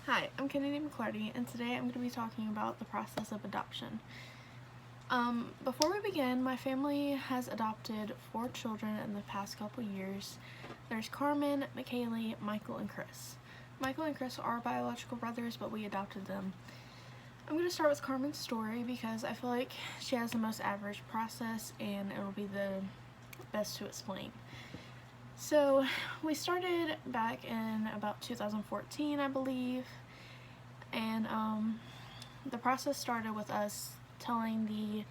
Hi, I'm Kennedy Mclarty, and today I'm going to be talking about the process of adoption. Before we begin, my family has adopted 4 children in the past couple years. There's Carmen, McKaylee, Michael, and Chris. Michael and Chris are biological brothers, but we adopted them. I'm going to start with Carmen's story because I feel like she has the most average process and it will be the best to explain. So we started back in about 2014, I believe, and the process started with us telling the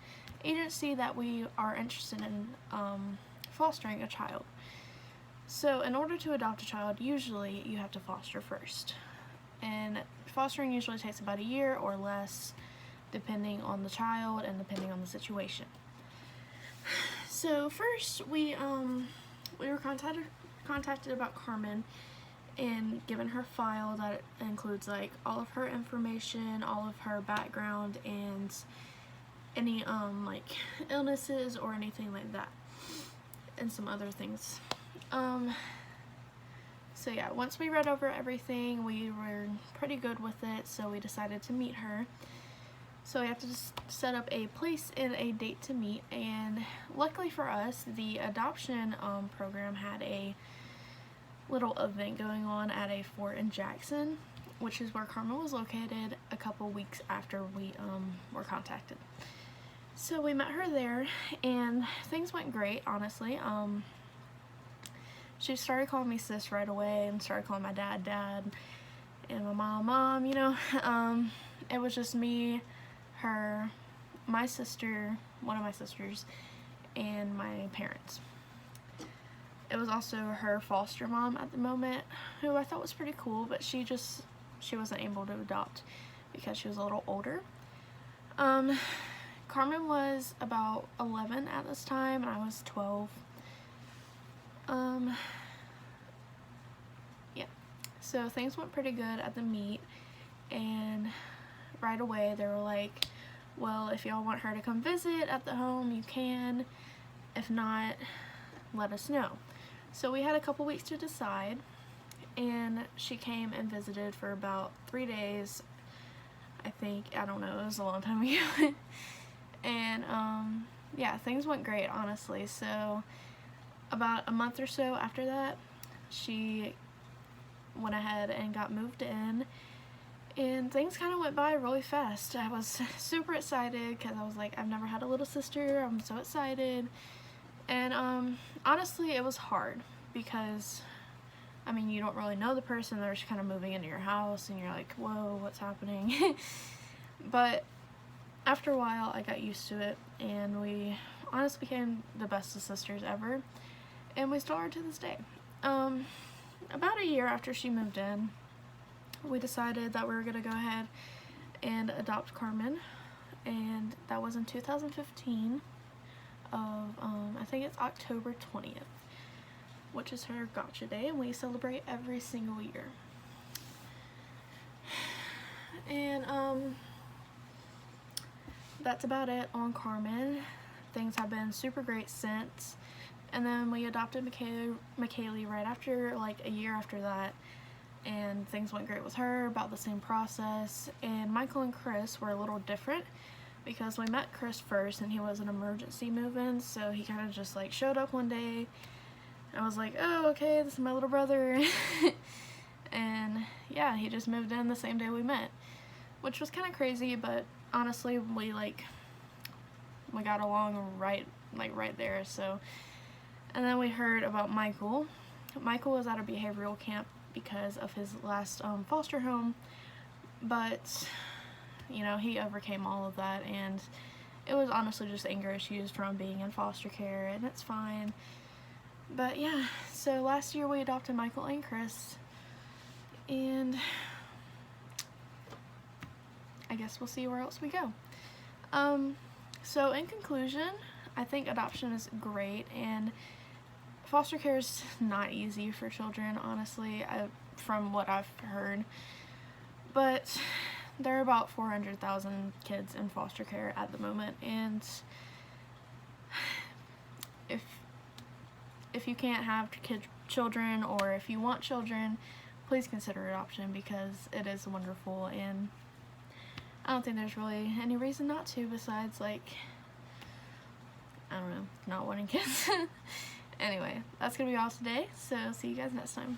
agency that we are interested in fostering a child. So in order to adopt a child, usually you have to foster first, and fostering usually takes about a year or less depending on the child and depending on the situation. So first we were contacted about Carmen and given her file that includes like all of her information, all of her background, and any like illnesses or anything like that, and some other things. So yeah, once we read over everything, we were pretty good with it, so we decided to meet her. So we have to just set up a place and a date to meet, and luckily for us, the adoption program had a little event going on at a fort in Jackson, which is where Carmen was located, a couple weeks after we were contacted. So we met her there, and things went great, honestly. She started calling me sis right away and started calling my dad, dad, and my mom, you know. It was just me, her, my sister, one of my sisters, and my parents. It was also her foster mom at the moment, who I thought was pretty cool, but she wasn't able to adopt because she was a little older. Carmen was about 11 at this time, and I was 12. Yeah, so things went pretty good at the meet, and right away they were like, well, if y'all want her to come visit at the home, you can. If not, let us know. So we had a couple weeks to decide, and she came and visited for about 3 days, I think. I don't know, it was a long time ago. And yeah, things went great, honestly. So about a month or so after that, she went ahead and got moved in, and things kind of went by really fast. I was super excited because I was like, I've never had a little sister, I'm so excited. And honestly, it was hard because, I mean, you don't really know the person, they're just kind of moving into your house and you're like, whoa, what's happening? But after a while, I got used to it, and we honestly became the best of sisters ever, and we still are to this day. About a year after she moved in, we decided that we were going to go ahead and adopt Carmen, and that was in 2015 of, I think it's October 20th, which is her gotcha day, and we celebrate every single year. And that's about it on Carmen. Things have been super great since. And then we adopted McKaylee right after, like a year after that, and things went great with her, about the same process. And Michael and Chris were a little different because we met Chris first, and he was an emergency move-in, so he kind of just like showed up one day. I was like, oh, okay, this is my little brother. And yeah, he just moved in the same day we met, which was kind of crazy, but honestly, we got along right there. So, and then we heard about Michael. Michael was at a behavioral camp because of his last foster home, but you know, he overcame all of that, and it was honestly just anger issues from being in foster care, and it's fine. But yeah, so last year we adopted Michael and Chris, and I guess we'll see where else we go. So in conclusion, I think adoption is great, and foster care is not easy for children, honestly, from what I've heard. But there are about 400,000 kids in foster care at the moment, and if you can't have children, or if you want children, please consider adoption because it is wonderful, and I don't think there's really any reason not to besides, like, I don't know, not wanting kids. Anyway, that's gonna be all today, so see you guys next time.